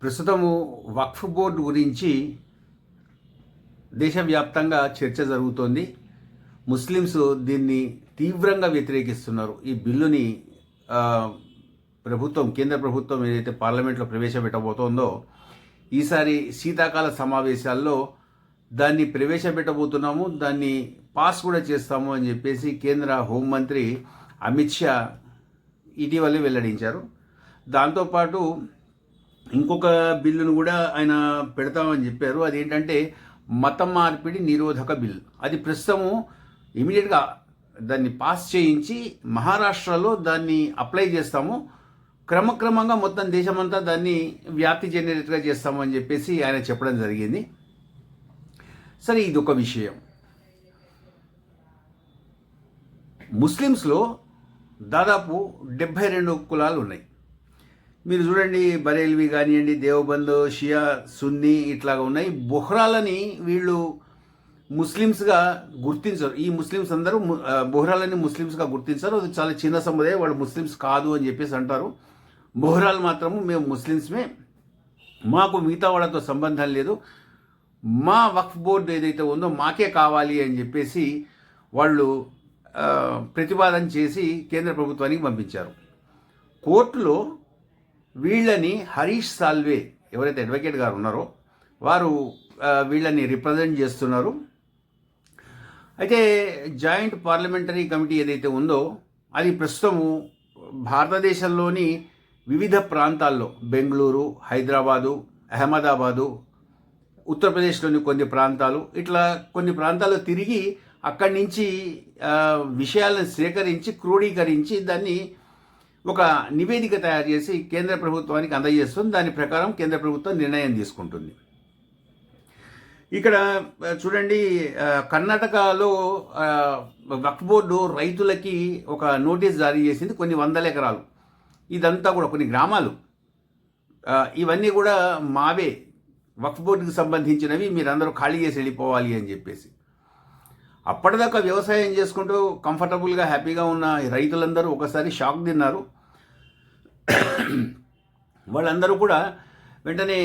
ప్రస్తుతము వక్ఫ్ బోర్డు గురించి దేశవ్యాప్తంగా చర్చ జరుగుతోంది. ముస్లిమ్స్ దీన్ని తీవ్రంగా వ్యతిరేకిస్తున్నారు. ఈ బిల్లుని కేంద్ర ప్రభుత్వం ఏదైతే పార్లమెంట్లో ప్రవేశపెట్టబోతోందో ఈసారి శీతాకాల సమావేశాల్లో దాన్ని ప్రవేశపెట్టబోతున్నాము, దాన్ని పాస్ కూడా చేస్తాము అని చెప్పేసి కేంద్ర హోంమంత్రి అమిత్ షా ఇటీవలే వెల్లడించారు. దాంతోపాటు ఇంకొక బిల్లును కూడా ఆయన పెడతామని చెప్పారు. అదేంటంటే మత మార్పిడి నిరోధక బిల్. అది ప్రస్తుతము ఇమీడియట్గా దాన్ని పాస్ చేయించి మహారాష్ట్రలో దాన్ని అప్లై చేస్తాము, క్రమక్రమంగా మొత్తం దేశమంతా దాన్ని వ్యాప్తి చెందేటట్టుగా చేస్తాము అని చెప్పేసి ఆయన చెప్పడం జరిగింది. సరే, ఇది ఒక విషయం. ముస్లిమ్స్లో దాదాపు 72 కులాలు ఉన్నాయి. మీరు చూడండి, బరేల్వి కానివ్వండి, దేవబంద్, షియా, సున్నీ ఇట్లాగా ఉన్నాయి. బొహ్రాలని వీళ్ళు ముస్లిమ్స్గా గుర్తించరు. ఈ ముస్లిమ్స్ అందరూ బొహ్రాలని ముస్లిమ్స్గా గుర్తించరు. అది చాలా చిన్న సముదాయం, వాళ్ళు ముస్లిమ్స్ కాదు అని చెప్పేసి అంటారు. బొహ్రాలు మాత్రము మేము ముస్లిమ్స్మే, మాకు మిగతా వాళ్ళతో సంబంధం లేదు, మా వక్ఫ్ బోర్డు ఏదైతే ఉందో మాకే కావాలి అని చెప్పేసి వాళ్ళు ప్రతిపాదన చేసి కేంద్ర ప్రభుత్వానికి పంపించారు. కోర్టులో వీళ్ళని హరీష్ సాల్వే ఎవరైతే అడ్వకేట్ గారు ఉన్నారో వారు వీళ్ళని రిప్రజెంట్ చేస్తున్నారు. అయితే జాయింట్ పార్లమెంటరీ కమిటీ ఏదైతే ఉందో అది ప్రస్తుతము భారతదేశంలోని వివిధ ప్రాంతాల్లో బెంగళూరు, హైదరాబాదు, అహ్మదాబాదు, ఉత్తరప్రదేశ్లోని కొన్ని ప్రాంతాలు, ఇట్లా కొన్ని ప్రాంతాల్లో తిరిగి అక్కడి నుంచి విషయాలను సేకరించి క్రోడీకరించి దాన్ని ఒక నివేదిక తయారు చేసి కేంద్ర ప్రభుత్వానికి అందజేస్తుంది. దాని ప్రకారం కేంద్ర ప్రభుత్వం నిర్ణయం తీసుకుంటుంది. ఇక్కడ చూడండి, కర్ణాటకలో వక్ఫ్ బోర్డు రైతులకి ఒక నోటీస్ జారీ చేసింది. కొన్ని వందల ఎకరాలు, ఇదంతా కూడా కొన్ని గ్రామాలు, ఇవన్నీ కూడా మావే, వక్ఫ్ బోర్డుకి సంబంధించినవి, మీరందరూ ఖాళీ చేసి వెళ్ళిపోవాలి అని చెప్పేసి. అప్పటిదాకా వ్యవసాయం చేసుకుంటూ కంఫర్టబుల్గా హ్యాపీగా ఉన్న రైతులందరూ ఒకసారి షాక్ తిన్నారు. వాళ్ళందరూ కూడా వెంటనే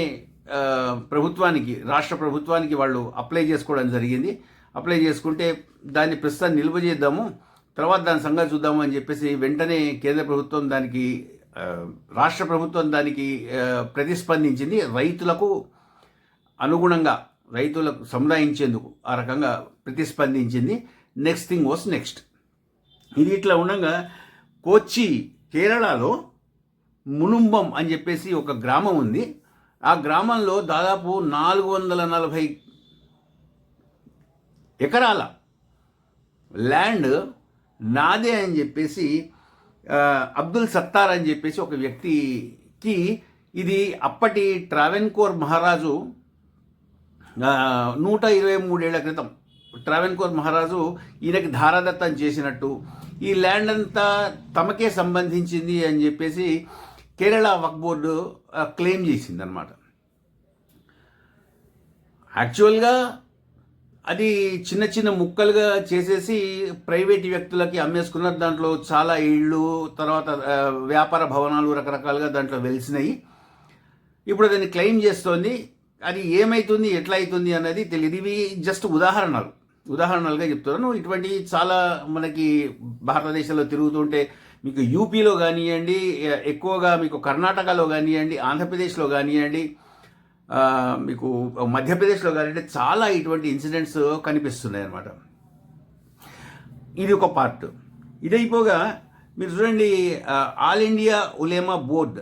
రాష్ట్ర ప్రభుత్వానికి వాళ్ళు అప్లై చేసుకోవడం జరిగింది. అప్లై చేసుకుంటే దాన్ని ప్రస్తుతం నిల్వ చేద్దాము, తర్వాత దాని సంగతి చూద్దాము అని చెప్పేసి వెంటనే కేంద్ర ప్రభుత్వం రాష్ట్ర ప్రభుత్వం దానికి ప్రతిస్పందించింది. రైతులకు అనుగుణంగా, రైతులకు సముదాయించేందుకు ఆ రకంగా ప్రతిస్పందించింది. Next thing was next. ఇది ఇట్లా ఉండగా కొచ్చి, కేరళలో మునుంబం అని చెప్పేసి ఒక గ్రామం ఉంది. ఆ గ్రామంలో దాదాపు 440 ఎకరాల ల్యాండ్ నాదే అని చెప్పేసి అబ్దుల్ సత్తార్ అని చెప్పేసి ఒక వ్యక్తికి, ఇది అప్పటి ట్రావెన్కోర్ మహారాజు 123 ఏళ్ల క్రితం ట్రావెన్కోర్ మహారాజు ఈయనకి ధారాదత్తం చేసినట్టు, ఈ ల్యాండ్ అంతా తమకే సంబంధించింది అని చెప్పేసి కేరళ వక్ఫ్ బోర్డు క్లెయిమ్ చేసింది అన్నమాట. యాక్చువల్గా అది చిన్న చిన్న ముక్కలుగా చేసేసి ప్రైవేట్ వ్యక్తులకి అమ్మేసుకున్నారు. దాంట్లో చాలా ఇళ్ళు, తర్వాత వ్యాపార భవనాలు రకరకాలుగా దాంట్లో వెలిసినాయి. ఇప్పుడు దాన్ని క్లెయిమ్ చేస్తోంది. అది ఏమవుతుంది, ఎట్లా అవుతుంది అన్నది తెలియదు. ఇవి జస్ట్ ఉదాహరణలుగా చెప్తున్నాను. ఇటువంటి చాలా మనకి భారతదేశంలో తిరుగుతుంటే మీకు యూపీలో కానివ్వండి, ఎక్కువగా మీకు కర్ణాటకలో కానివ్వండి, ఆంధ్రప్రదేశ్లో కానివ్వండి, మీకు మధ్యప్రదేశ్లో కానివ్వండి, చాలా ఇటువంటి ఇన్సిడెంట్స్ కనిపిస్తున్నాయి అన్నమాట. ఇది ఒక పార్ట్. ఇదైపోగా మీరు చూడండి, ఆల్ ఇండియా ఉలేమా బోర్డ్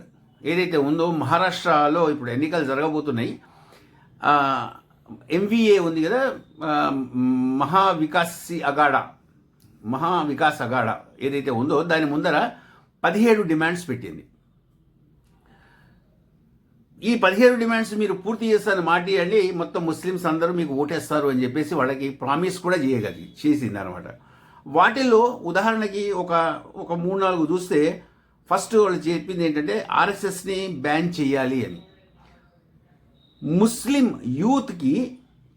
ఏదైతే ఉందో మహారాష్ట్రలో ఇప్పుడు ఎన్నికలు జరగబోతున్నాయి. ఎంవీఏ ఉంది కదా, మహావికాస్ అగాడా ఏదైతే ఉందో దాని ముందర 17 డిమాండ్స్ పెట్టింది. ఈ 17 డిమాండ్స్ మీరు పూర్తి చేస్తారని మాట ఇవ్వండి, మొత్తం ముస్లిమ్స్ అందరూ మీకు ఓటేస్తారు అని చెప్పేసి వాళ్ళకి ప్రామిస్ కూడా చేసింది అనమాట. వాటిల్లో ఉదాహరణకి ఒక 3-4 చూస్తే, ఫస్ట్ వాళ్ళు చెప్పింది ఏంటంటే ఆర్ఎస్ఎస్ని బ్యాన్ చేయాలి అని, ముస్లిం యూత్కి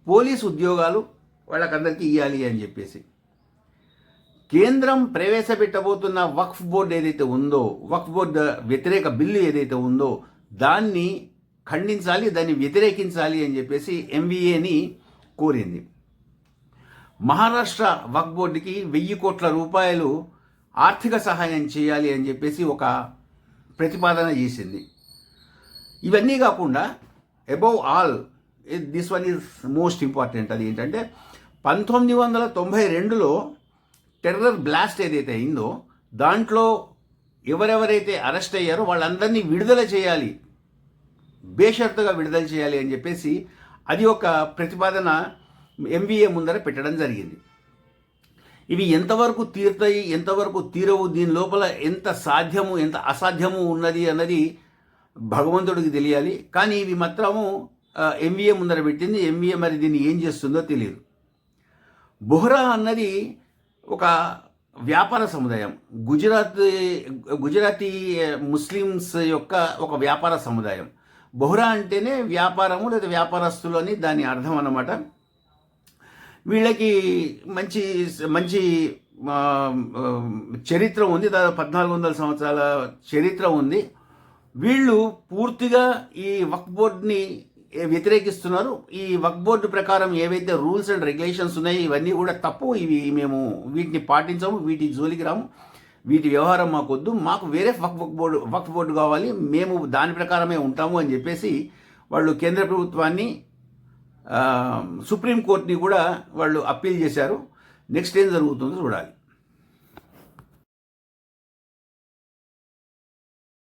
పోలీస్ ఉద్యోగాలు వాళ్ళకందరికీ ఇవ్వాలి అని చెప్పేసి, కేంద్రం ప్రవేశపెట్టబోతున్న వక్ఫ్ బోర్డు ఏదైతే ఉందో, వక్ఫ్ బోర్డు వ్యతిరేక బిల్లు ఏదైతే ఉందో దాన్ని ఖండించాలి, దాన్ని వ్యతిరేకించాలి అని చెప్పేసి ఎంవీఏని కోరింది. మహారాష్ట్ర వక్ఫ్ బోర్డుకి 1000 కోట్ల రూపాయలు ఆర్థిక సహాయం చేయాలి అని చెప్పేసి ఒక ప్రతిపాదన చేసింది. ఇవన్నీ కాకుండా above all this one is most important. అది ఏంటంటే 1992లో టెర్రర్ బ్లాస్ట్ ఏదైతే అయిందో దాంట్లో ఎవరెవరైతే అరెస్ట్ అయ్యారో వాళ్ళందరినీ విడుదల చేయాలి, బేషరతుగా విడుదల చేయాలి అని చెప్పేసి అది ఒక ప్రతిపాదన ఎంవీఏ ముందర పెట్టడం జరిగింది. ఇవి ఎంతవరకు తీరుతాయి, ఎంతవరకు తీరవు, దీని లోపల ఎంత సాధ్యము ఎంత అసాధ్యము ఉన్నది అన్నది భగవంతుడికి తెలియాలి. కానీ ఇవి మాత్రము ఎంవీఏ ముందర పెట్టింది. ఎంవీఏ మరి దీన్ని ఏం చేస్తుందో తెలియదు. బొహ్రా అన్నది ఒక వ్యాపార సముదాయం, గుజరాతీ ముస్లిమ్స్ యొక్క ఒక వ్యాపార సముదాయం. బొహ్రా అంటేనే వ్యాపారము లేదా వ్యాపారస్తులు అని దాని అర్థం అన్నమాట. వీళ్ళకి మంచి మంచి చరిత్ర ఉంది, దాదాపు 1400 సంవత్సరాల చరిత్ర ఉంది. వీళ్ళు పూర్తిగా ఈ వక్ఫ్ బోర్డుని వ్యతిరేకిస్తున్నారు. ఈ వక్ఫ్ బోర్డు ప్రకారం ఏవైతే రూల్స్ అండ్ రెగ్యులేషన్స్ ఉన్నాయో ఇవన్నీ కూడా తప్పు, ఇవి మేము వీటిని పాటించము, వీటి జోలికి రాము, వీటి వ్యవహారం మాకొద్దు, మాకు వేరే వక్ఫ్ బోర్డు కావాలి, మేము దాని ప్రకారమే ఉంటాము అని చెప్పేసి వాళ్ళు కేంద్ర ప్రభుత్వాన్ని సుప్రీంకోర్టుని కూడా వాళ్ళు అప్పీల్ చేశారు. నెక్స్ట్ ఏం జరుగుతుందో చూడాలి.